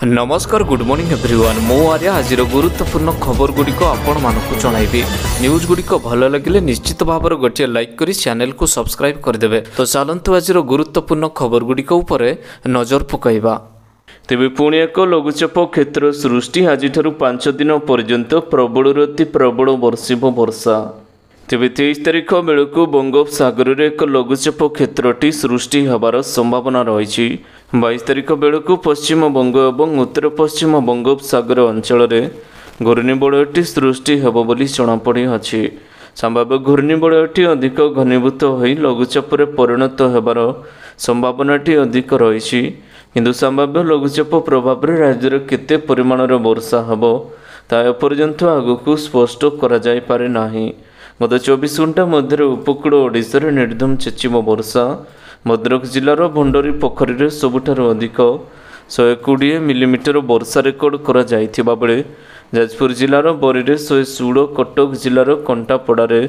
नमस्कार good morning everyone मो आर्या आज गुरुत्वपूर्ण खबर गुड़िक आपण मानक जनइबी न्यूज गुड़िक भल लगे निश्चित भाव गोटे लाइक करी चैनल को सब्सक्राइब करदे। तो चलतु आज गुरुत्वपूर्ण खबर गुड़िक नजर पकाइबा। तेबे पुणी एक लघुचाप क्षेत्र सृष्टि आज 5 दिन पर्यंत प्रबल अति प्रबल बर्षिब वर्षा। तेबे 23 तारिख बेलू बंगोपसागर में एक लघुचाप क्षेत्रटी सृष्टि होबार संभावना रही। 22 तारिख बेलू पश्चिम बंग और उत्तर पश्चिम बंगोपसागर अंचल में घूर्णिबलयटी सृष्टि होब बोली जनापड़ी अछि। संभाव्य घूर्णिबलयटी अधिक घनीभूत हो लघुचाप परिणत होबार संभावनाटी अधिक रही। किंतु संभाव्य लघुचाप प्रभाव में राज्य केते परिमाणर वर्षा होब ता एपर्यंत आगक स्पष्ट करा जाय पारे नाही। गत 24 घंटा मध्य उपकूल ओडिशा रे निर्धम चेचिम वर्षा। भद्रक जिलार भंडरी पोखरी रे सबुठारु अधिक 120 मिलीमीटर वर्षा रेकर्ड करा जायथिबा बेले जाजपुर जिलार बरी रे 116, कटक जिलार कंटापड़ा रे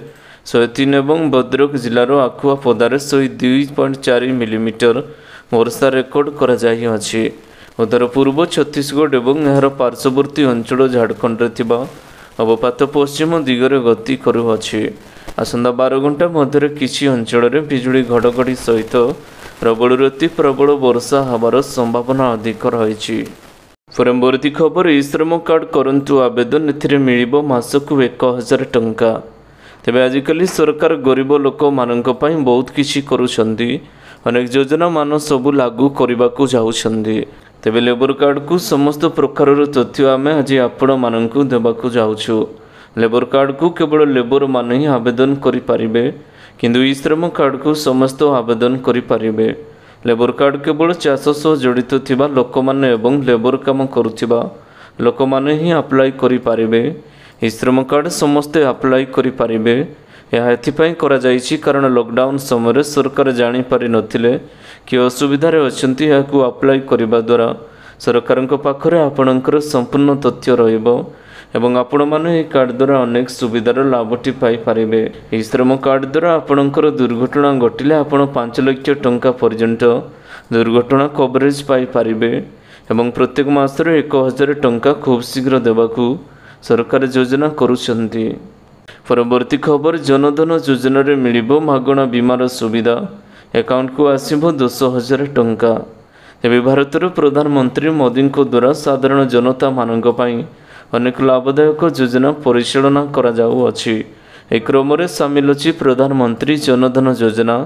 103 एवं भद्रक जिलार आखुआपदा रे 102.4 मिलीमीटर वर्षा रेकर्ड करा जाय अछि। उत्तर पूर्व छत्तीसगढ़ एवं एहार पार्श्ववर्ती अंचल झारखंड रे थिबा अवपात पश्चिम दिगरे गति करुअछि। आसंता 12 घंटा मध्य किसी अंचल में बिजुली घड़घड़ी सहित प्रबल अति प्रबल वर्षा हबार संभावना अधिक रही। परवर्ती खबर ई श्रम कार्ड करंतु आवेदन एथिरे मिलिबो मासकु 1000 टंका। तेबे आजिकली सरकार गरीब लोक मानक पई बहुत किछि करूछंदी। अनेक योजना मान सबु लागू करबाकू जाउछंदी। तेबे लेबर कार्ड को समस्त प्रकार तथ्य आम आज आपण मानक देवाकू जाउछु। लेबर कार्ड को केवल लेबर मान ही आवेदन करें किंतु ई श्रम कार्ड को समस्त आवेदन करें। लेबर कार्ड केवल चाष सह जड़ित थिबा लोक माने एवं लेबर काम करुथिबा लोक माने ही अप्लाई करें। ई श्रम कार्ड समस्ते अप्लाई करें। यह एथिपाई करा जायछि कारण लॉकडाउन समय सरकार जानी पारि नथिले कि असुविधा रे अछंती। याकू अप्लाई करिबा द्वारा सरकारक पाखरे आपणकर संपूर्ण तथ्य रहिबो एवं आपण माने ई कार्ड द्वारा अनेक सुविधार लाभटी पाई पारिबे। ई श्रम कार्ड द्वारा आपणकर दुर्घटना घटिले आपण 5 लाख टंका पर्यंत दुर्घटना कवरेज पाई पारिबे एवं प्रत्येक मासरे 1000 टंका खूब शीघ्र देबाकू सरकार योजना करूछंती। परवर्ती खबर जनधन योजना रे मिलिबो मागणा बीमार सुविधा। अकाउंट को आसिबो 10,000 टंका। तेबे भारतर प्रधानमंत्री मोदी द्वारा साधारण जनता मानक पई अनेक लाभदायक योजना परिचालना करा जाउअछि। ए क्रम रे शामिल अछि प्रधानमंत्री जनधन योजना।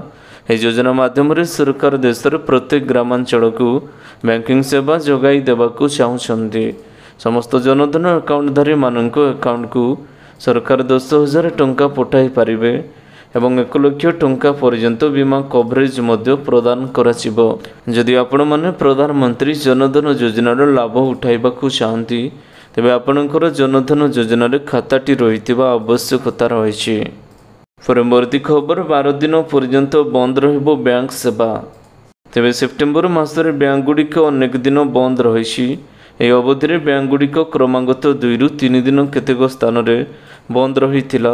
ए योजना माध्यम रे सरकार देशर प्रत्येक ग्रामांचल को बैंकिंग सेवा जोगाई देबाकू चाहुछंती। समस्त जनधन अकाउंटधारी मानक अकाउंट को सरकार 10,000 टंका पठाई पारिबे एवं 1 लाख टंका पर्यंत बीमा कवरेज मध्य प्रदान कराजिबो। जदि आपण माने प्रधानमंत्री जनधन योजनार लाभ उठाइबाकू चाहंती तेबे आपणकर जनधन योजना रे खाताटी रहितिबा आवश्यकता रहिछि। परवर्ती खबर 12 दिन पर्यंत बंद रहिबो बैंक सेवा। तेबे सेप्टेम्बर मासरे बैंक गुड़िक अनेक दिन बंद रहिछि। ए अवधि रे बैंक गुड़िक क्रमागत 2 रु 3 दिन केतेक स्थान रे बंद रहिथिला।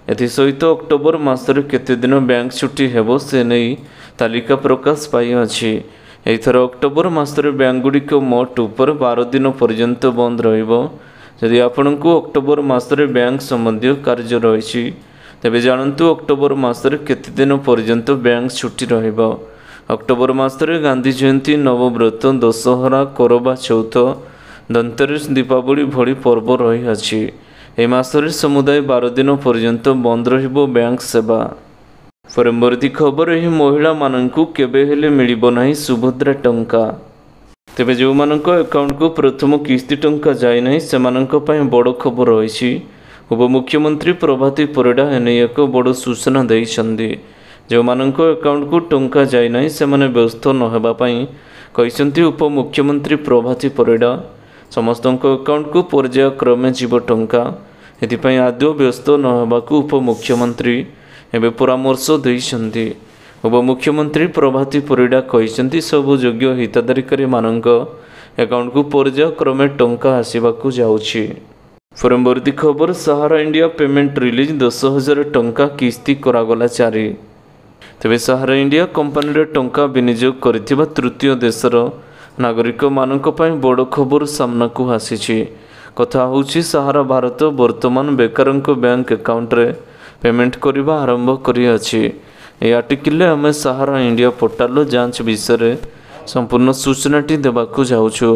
एथि सहित अक्टोबर मासरे केते दिन बैंक छुट्टी हेबो से नहीं तालिका प्रकाश पाई अछि। एथर अक्टोबर मासरे बैंक गुड़िक मोट ऊपर 12 दिन पर्यंत बंद रहिबो। यदि आपनकु अक्टोबर मासरे बैंक संबंधी कार्य रहिछि तेबे जानंतु अक्टोबर मासरे केते दिन पर्यंत बैंक छुट्टी रहिबो। अक्टोबर मासरे गांधी जयंती, नवव्रत, दशहरा, करवा चौथ, धनतेरस, दीपावली भली पर्व रही अछि। ए मासरे समुदाय 12 दिन पर्यंत बंद रहिबो बैंक सेवा। परवर्ती खबर एही महिला माननकु केबे हेले मिलिबो नाही सुभद्रा टंका। तेबे जो मानक अकाउंट को प्रथम किस्ती टंका जाय नाही सेमानक पय बड़ खबर रहिछि। उपमुख्यमंत्री प्रभाती परिडा एने एक बड़ सूचना दैछन्दी। जो मानक अकाउंट को टंका जाय नाही सेमाने व्यस्त न हेबा पई कहिसंती उपमुख्यमंत्री प्रभाती परिडा। समस्त अकाउंट को पर्याय क्रमे जीव टंका। एथिपाई आदौ व्यस्त न हेबाकू उपमुख्यमंत्री एबे परामर्श दैछन्ती। उपमुख्यमंत्री प्रभाती परिडा कहिसंती सबु योग्य हिताधिकारी मानक अकाउंट को पर्याय क्रमे टंका आसीबाकू जाउछि। परवर्ती खबर सहारा इंडिया पेमेंट रिलीज 10,000 टंका किस्ती करागला जारी। तेबे सहारा इंडिया कंपनी रे टंका विनियोग करिथिबा तृतीय देशर नागरिक बड़ खबर सामना को आसी कथा होची सारा भारत वर्तमान बेकारंक बैंक अकाउंट रे पेमेंट करने आरंभ करियाछि। ए आर्टिकल आम सहारा इंडिया पोर्टाल जांच विषय संपूर्ण सूचनाटी देवाकू जाउछु।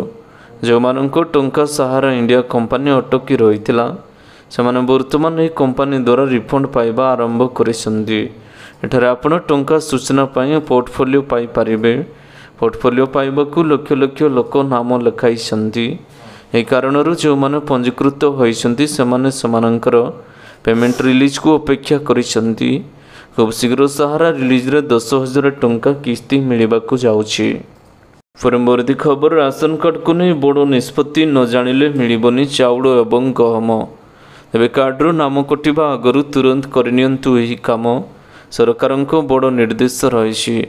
जो मानक टंका सहारा इंडिया कंपनी अटकी रही सेमाने वर्तमान यह कंपनी द्वारा रिफंड पाइबा आरंभ करिसंदी। एठारे आपण टंका सूचना पाई पोर्टफोलियो पाई पारिबे। पोर्टफोलियो पाइबाकू लक्ष लक्ष लोक नाम लिखाइछंती। एही कारणरू जो माने पंजीकृत होइछंती सेमाने समानंकर पेमेंट रिलीज को अपेक्षा करिसंती। खूब शीघ्र सहारा रिलीज रे 10,000 टंका किस्ती मिलिबाकू जाउछि। परवर्ती खबर राशन कार्ड को नहीं बड़ निष्पत्ति न जानिले मिलिबनी चाउल एवं गहम। तेबे कार्डर नाम कटिबा आगरू तुरंत करनियंतु एही काम सरकारंको बड़ निर्देश रही।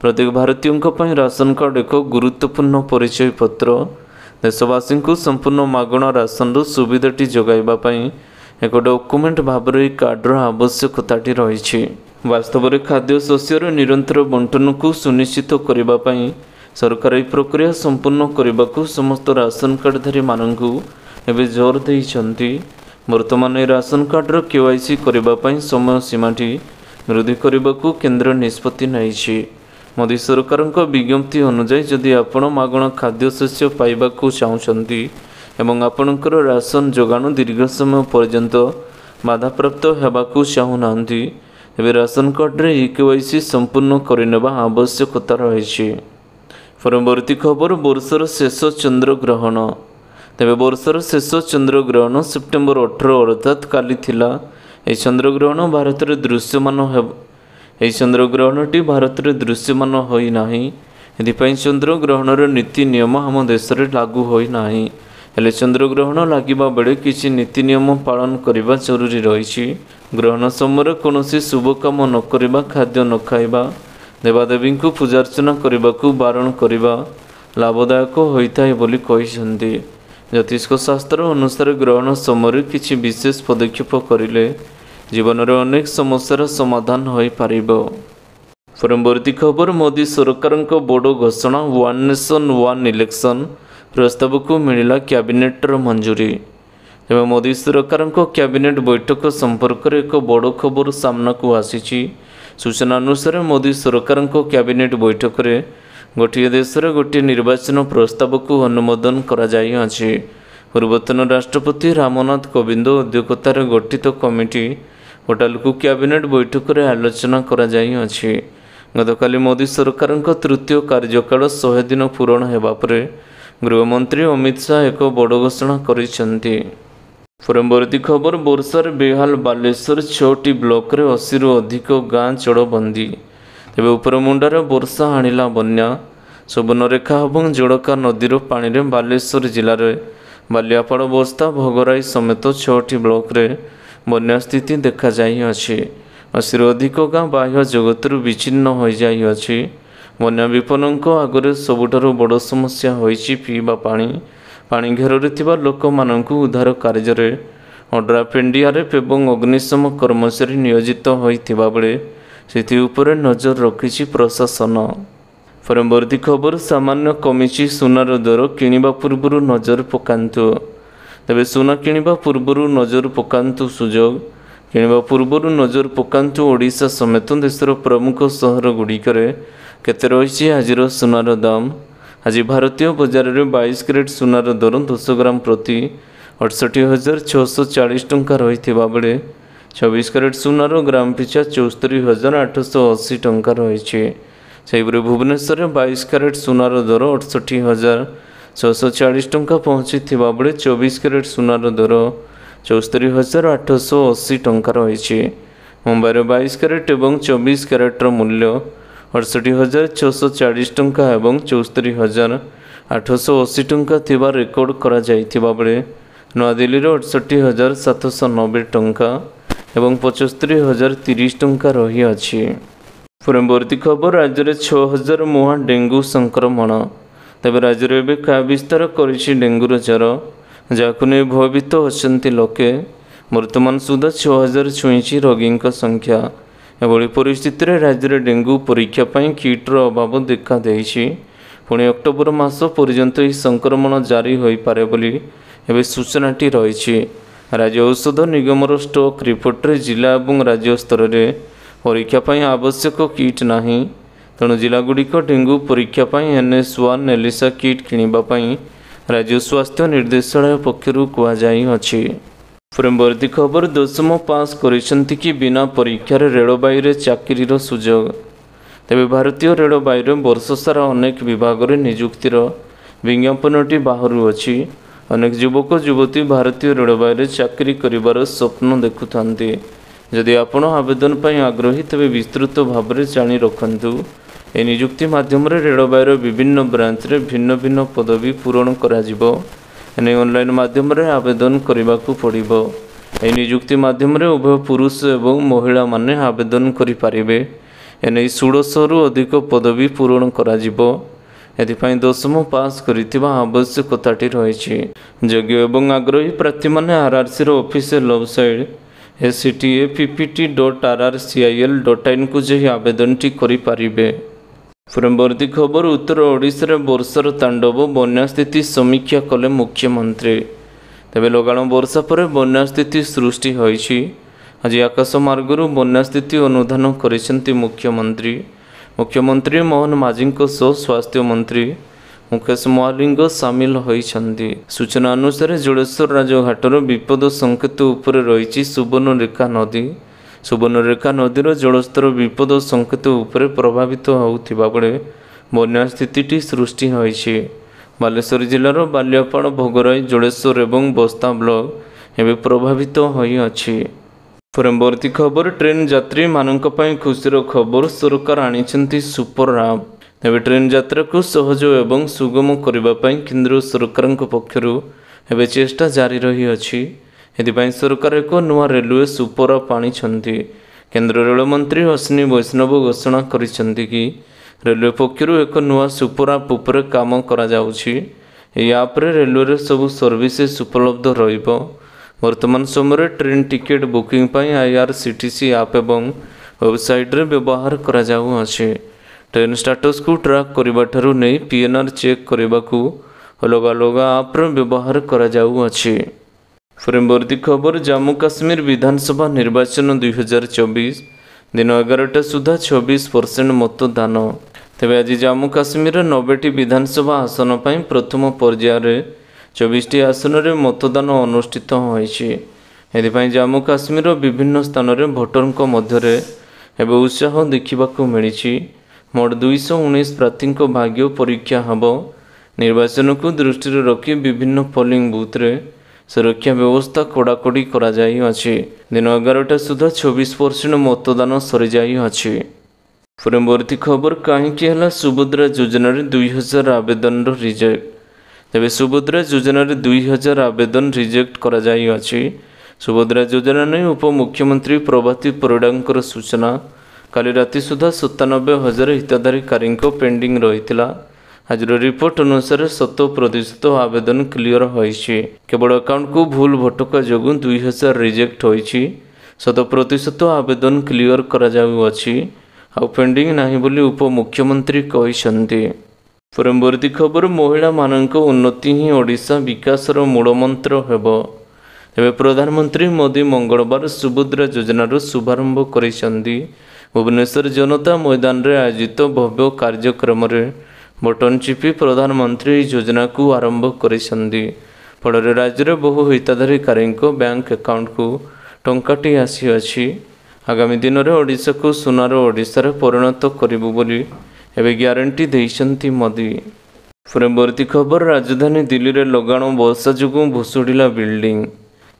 प्रत्येक भारतीयों पई राशन कार्ड एक गुरुत्वपूर्ण परिचय पत्र। देशवासी को संपूर्ण मागणा राशन सुविधाटी जोगाइबा पई एक डॉक्यूमेंट भाव कार्डर आवश्यकताटी रही। वास्तव में खाद्य शस्यर निरंतर बंटन को सुनिश्चित करने पई सरकार यह प्रक्रिया संपूर्ण करने को समस्त राशन कार्डधारी मानू एवं जोर देइछंती। वर्तमान राशन कार्डर केवाईसी करने समय सीमाटी वृद्धि करने को केंद्र निष्पत्ति नहीं। मोदी सरकार विज्ञप्ति अनुजाई जदि आपण मागणा खाद्य शस्य पाइबाकू चाहूँगी एवं आपणकर राशन जोगाण दीर्घ समय पर्यंत बाधाप्राप्त होगाकू चाहूना तेज राशन कार्ड्रे केवाईसी संपूर्ण करने आवश्यकता रही। परवर्ती खबर वर्षर शेष चंद्र ग्रहण। तेबे वर्षर शेष चंद्र ग्रहण सेप्टेम्बर 18 अर्थात काली थिला। यह चंद्रग्रहण भारत में दृश्यमान यह चंद्रग्रहणटी भारत में दृश्यमान होई नाही। एथिपाई चंद्रग्रहणर नीति नियम आम देश में लागू होई नाही। हेले चंद्रग्रहण लागिबा बेले किछि नीति नियम पालन करबा जरूरी रही। ग्रहण समय कौन शुभ काम न करबा, खाद्य न खाइबा, देवादेवी को पूजार्चना करने को बारण करने लाभदायक होता है बोली कहिसंती। ज्योतिष शास्त्र अनुसार ग्रहण समय किसी विशेष पदक्षेप करिले जीवन में अनेक समस्यार समाधान हो पारिबो। परवर्ती खबर मोदी सरकार बड़ घोषणा वन नेशन वन इलेक्शन प्रस्ताव को मिला कैबिनेटर मंजूरी। तेज मोदी सरकार कैबिनेट बैठक संपर्क में एक बड़ खबर सामना को आसी। सूचना अनुसार मोदी सरकार कैबिनेट बैठक में गोटे देश गोटे निर्वाचन प्रस्ताव को अनुमोदन कराଯାଇଛି। पूर्वतन राष्ट्रपति रामनाथ कोविंद अध्यक्षतार गठित कमिटी पोर्टाल को कैबिनेट बैठक में आलोचना कराଯାଇଛି। गतकाली मोदी सरकार तृतीय कार्यकाल 100 दिन पूरण होगा पर गृहमंत्री अमित शाह एक बड़ घोषणा करिसेंती। परवर्ती खबर वर्षार बेहाल बालेश्वर 6टी ब्लॉक रे 80 रु अधिक गाँ चढ़बंदी। तेबे उपरमुंडार वर्षा आनिला बन्या। सुवर्णरेखा और जोड़का नदीर पानी रे बालेश्वर जिलार बालियापाड़ बस्ता भोगराई समेत 6टी ब्लॉक रे बन्या स्थिति देखा जाइ अछि। 80 रु अधिक गाँ बाह्य जगत विच्छिन्न हो जाइ अछि। बन्या विपन्नक आगरे सबुठारु बड़ समस्या होइछि पीवा पानी। पानी घेर थिबा लोक माननकु उद्धार कार्य रे ओड्राफ एनडीआरएफ एवं अग्निशम कर्मचारी नियोजित होइथिबा बेले स्थिति उपरे नजर रखिछि प्रशासन। परवर्ती खबर सामान्य कमिछि सुनार दर किनिबा पूर्वरु नजर पकांतु। तेबे सुना किनिबा पूर्वरु नजर पकांतु सुजोग किनिबा पूर्वरु नजर पकांतु। ओडिशा समेत देशर प्रमुख सहर गुड़िकरे केते रहिछि आजिर सुनार दाम। आज भारतीय बजार में 22 कैरेट सुनार दर 10 ग्राम प्रति 68,640 टंका रही बेले 24 कैरेट सुनार ग्राम पिछा 74,880 टंका रही। भुवनेश्वर में 22 कैरेट सुनार दर 68,640 टंका पहुँची बेले 24 कैरेट सुनार दर 74,880 टंका रही। मुंबई में 22 कैरेट और 24 कैरेटर मूल्य 68,640 टंका एवं 74,880 टंका थिबा रेकर्ड करा जाइथिबा बेले नयादिल्ली में 68,790 टंका एवं 75,030 टंका रही अछि। परवर्ती खबर राज्य में 6,000 मुहा डेंगू संक्रमण। तेज राज्य में क्या विस्तार करिछि डेंगूर ज्वर जहां नहीं भयभीत अछंती लोके। वर्तमान सुधा 6,000 छुईछि रोगी संख्या। एभली परिस्थिति रे राज्य में डेंगू परीक्षा किट्र अभाव देखा देइछि। पुणी अक्टोबर मास पर्यंत यह संक्रमण जारी हो पारे बोली एवं सूचनाटी रही। राज्य औषध निगमर स्टॉक रिपोर्ट रे जिला और राज्य स्तर में परीक्षा पर आवश्यक किट नहीं, तेणु जिलागुड़िक डेंगू परीक्षा NS1 एलिसा किट किणवाई राज्य स्वास्थ्य निर्देशालय पक्षर कहुई। परवर्ती खबर 10th पास करिसेंति कि बिना परीक्षार रेलबाई रे चाकरीर सुजोग। तेबे भारतीय रेलबाई वर्ष सारा अनेक विभाग में नियुक्तिर विज्ञापनटी बाहर अच्छी। अनेक युवक युवती भारतीय रेलबाई चाकरी करिवार स्वप्न देखुथांती। जदि आपण आवेदन पर आग्रही तेबे विस्तृत भाव में जानी रखंतु। ए नियुक्ति माध्यम रेलबाईर विभिन्न ब्रांच रे भिन्न भिन्न पदवी पूरण कराजिबो। एने ऑनलाइन माध्यम रे आवेदन करबाकू पड़िबो। ए नियुक्ति माध्यम रे उभय पुरुष एवं महिला माने आवेदन करि पारिबे। एने 1600 रु अधिक पदवी पूरण कराजिबो। एथिपाई 10th पास करिथिबा आवश्यकताटी रहिछि। योग्य एवं आग्रही प्रार्थी माने आरआरसी रो ऑफिशियल वेबसाइट sctappt.rrcil.in को जाई आवेदनटी करि पारिबे। परवर्ती खबर उत्तर ओडिशा वर्षार तांडव बन्या स्थिति समीक्षा कले मुख्यमंत्री। तेबे लगाण वर्षा पर बन्या स्थिति सृष्टि होईछि। आज आकाश मार्गरू बन्या स्थिति अनुधान करिसेंति मुख्यमंत्री। मुख्यमंत्री मोहन माझीଙ୍କ सह स्वास्थ्य मंत्री मुकेश महालिंग सामिल होइछन्ति। सूचना अनुसार जलेश्वर राजघाटर विपद संकेत उपरे रहिछि सुवर्णरेखा नदी। सुवर्णरेखा नदीर जलस्तर विपद संकेत उपरे प्रभावित होउथिबा बेले बन्या स्थितिटी सृष्टि होइछि। बालेश्वर जिलार बालियापाड़ भोगराई जलेश्वर एवं बस्ता ब्लॉक एवं प्रभावित होई अछि। परवर्ती खबर ट्रेन यात्री मानक पई खुशीर खबर सरकार आनिछन्ति सुपर ऐप। तेबे ट्रेन यात्रा को सहज एवं सुगम करबा पई केंद्र सरकारक पक्षरु एबे चेष्टा जारी रही अछि। एथिपाई सरकार एक नुआ रेलवे सुपर ऐप आनिछन्ति। केंद्र रेल मंत्री अश्विनी वैष्णव घोषणा करिछन्ति कि रेलवे पक्षरु एक नुआ सुपर ऐप उपरे काम करा जाउछि। एई ऐप रे रेलवे रे सब सर्विसेस उपलब्ध रहिबो। वर्तमान समय ट्रेन टिकेट बुकिंग पाई IRCTC ऐप एवं वेबसाइट रे व्यवहार करा जाउ अछि। ट्रेन स्टेटस को ट्रैक करबा ठारू नै PNR चेक करबाकू अलग अलग ऐप रे व्यवहार करा जाउ अछि। परवर्ती खबर जम्मू काश्मीर विधानसभा निर्वाचन 2024 दिन 11टा सुधा 26% मतदान। तेबे आज जम्मू काश्मीर 90टी विधानसभा आसन पर प्रथम पर्यायर 24टी आसन में मतदान अनुष्ठित होइछि। एथिपाई जम्मू काश्मीर विभिन्न स्थान में भोटरଙ୍କ मध्य एवं उत्साह देखा मिली। मोट 219 प्रार्थी भाग्य परीक्षा हम। निर्वाचन को दृष्टि रखी विभिन्न पोलिंग बूथ रे सुरक्षा व्यवस्था कड़ाकड़ी करा जाई अछि। दिन 11टा सुधा 26% मतदान सरी जाई अछि। परवर्ती खबर कहीं है सुभद्रा योजना 2000 आवेदन रिजेक्ट। तेबे सुभद्रा योजना 2000 आवेदन रिजेक्ट करा जाई अछि। सुभद्रा योजना नहीं उपमुख्यमंत्री प्रभाती परिडांकर सूचना। काली राति सुधा 97,000 हिताधिकारी पेंडिंग रही। आज रिपोर्ट अनुसार 100% आवेदन क्लियर होइछि। केवल अकाउंट को भूल भटका जोगु 2000 रिजेक्ट होइछि। 100% आवेदन क्लियर करा जाउ अछि। आ पेंडिंग नहीं बोली उपमुख्यमंत्री कहिसंती। परवर्ती खबर महिला मानक उन्नति ही ओडिशा विकासर मूलमंत्र हेब। एवं प्रधानमंत्री मोदी मंगलवार सुभद्रा योजनार शुभारंभ करिसंती। भुवनेश्वर जनता मैदान रे आयोजित भव्य कार्यक्रम रे बटन चिपी प्रधानमंत्री योजना को आरंभ करिसंती। फल राज्य में बहु हिताधिकारी बैंक अकाउंट को टंकाटी आसी अछि। आगामी दिन में ओडिशा को सोनार ओडिशा रे परिणत करिबु बोली एवं ग्यारंटी देइसंती मोदी। परवर्ती खबर राजधानी दिल्ली रे लगाण वर्षा जोगु भुशुडिला बिल्डिंग।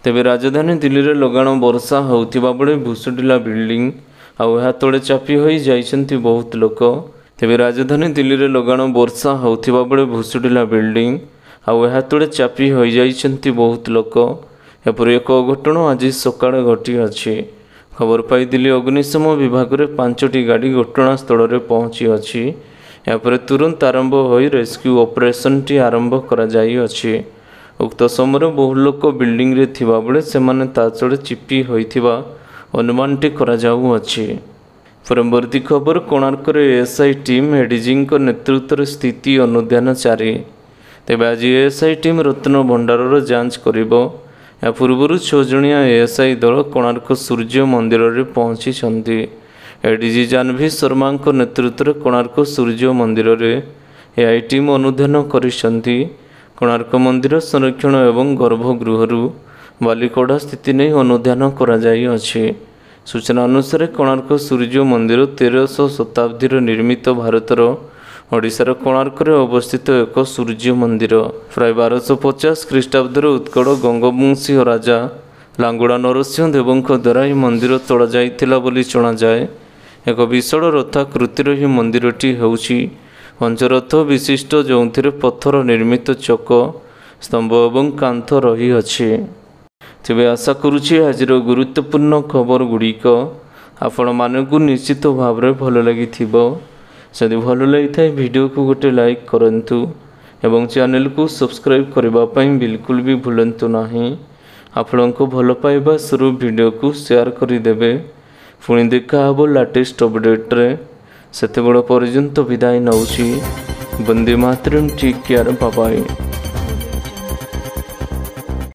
तेबे राजधानी दिल्ली रे लगाण वर्षा होउथिबा बेले भुशुडिला बिल्डिंग आउ ଏହା तଳେ ଚାପି ହୋଇ ଯାଇଛନ୍ତି ବହୁତ ଲୋକ। ତେବେ ରାଜଧାନୀ ଦିଲ୍ଲୀରେ ଲଗାଣ ବର୍ଷା ହେଉଥିବା ବେଳେ ଭୁଶୁଡ଼ିଲା ବିଲ୍ଡିଂ ଆଉ ଏହା ତଳେ ଚାପି ହୋଇଯାଇଛନ୍ତି ବହୁତ ଲୋକ। ଏପରି ଏକ ଅଘଟଣ ଆଜି ସକାଳେ ଘଟିଅଛି। ଖବର ପାଇ ଦିଲ୍ଲୀ ଅଗ୍ନିଶମ ବିଭାଗରେ 5ଟି ଗାଡ଼ି ଘଟଣାସ୍ଥଳରେ ପହଞ୍ଚି ଅଛି। ଏହାପରେ ତୁରନ୍ତ ଆରମ୍ଭ ହୋଇ ରେସ୍କ୍ୟୁ ଅପରେସନଟି ଆରମ୍ଭ କରାଯାଇଅଛି। ଉକ୍ତ ସମୟରେ ବହୁ ଲୋକ ବିଲ୍ଡିଂରେ ଥିବାବେଳେ ସେମାନେ ତା ତଳେ ଚିପି ହୋଇଥିବା ଅନୁମାନଟି କରାଯାଉଅଛି। परवर्ती खबर कोणार्क एएसआई टीम एडीजी नेतृत्व स्थिति अनुधान जारी। तेज आज एएसआई टीम रत्न भंडार जांच कर पूर्व 6 जणिया एएसआई दल कोणार्क सूर्य मंदिर में पहुंची। एडीजी जानवी शर्मा नेतृत्व कोणार्क सूर्य मंदिर में एआई टीम अनुधान कर कोणार्क मंदिर संरक्षण एवं गर्भगृह बालिकड़ा स्थिति नहीं अनुधान कर। सूचना अनुसार कोणार्क सूर्य मंदिर 1300 शताब्दी निर्मित भारतर ओडिशार कोणार्क अवस्थित एक सूर्य मंदिर। प्राय 1250 ख्रीष्टाब्दर उत्कल गंगवंशी राजा लांगुड़ा नरसिंह देव द्वारा यह मंदिर तोड़ा जाइथिला बोली जणाजाए। एक विशाल रथाकृतिर ही मंदिरटी होउछि पंचरथ विशिष्ट जो पत्थर निर्मित चक स्तंभ एवं कांथ रही अछि। तेबे आशा करुछि आजिर गुरुत्वपूर्ण खबर गुड़िक आपण मानकु निश्चित भाव में भल लगी। जदि भल लगी वीडियो को गोटे लाइक करंतु एवं चैनल को सब्सक्राइब करने बिल्कुल भी भूलंतु नहीं। आपण को भल पाइबा शुरू वीडियो को शेयर करदेवे। पुणी देखा हबो लेटेस्ट अपडेट रे। सेते बड़ पर्यंत विदाय नउछि। Vande Mataram. Take care. Bye bye.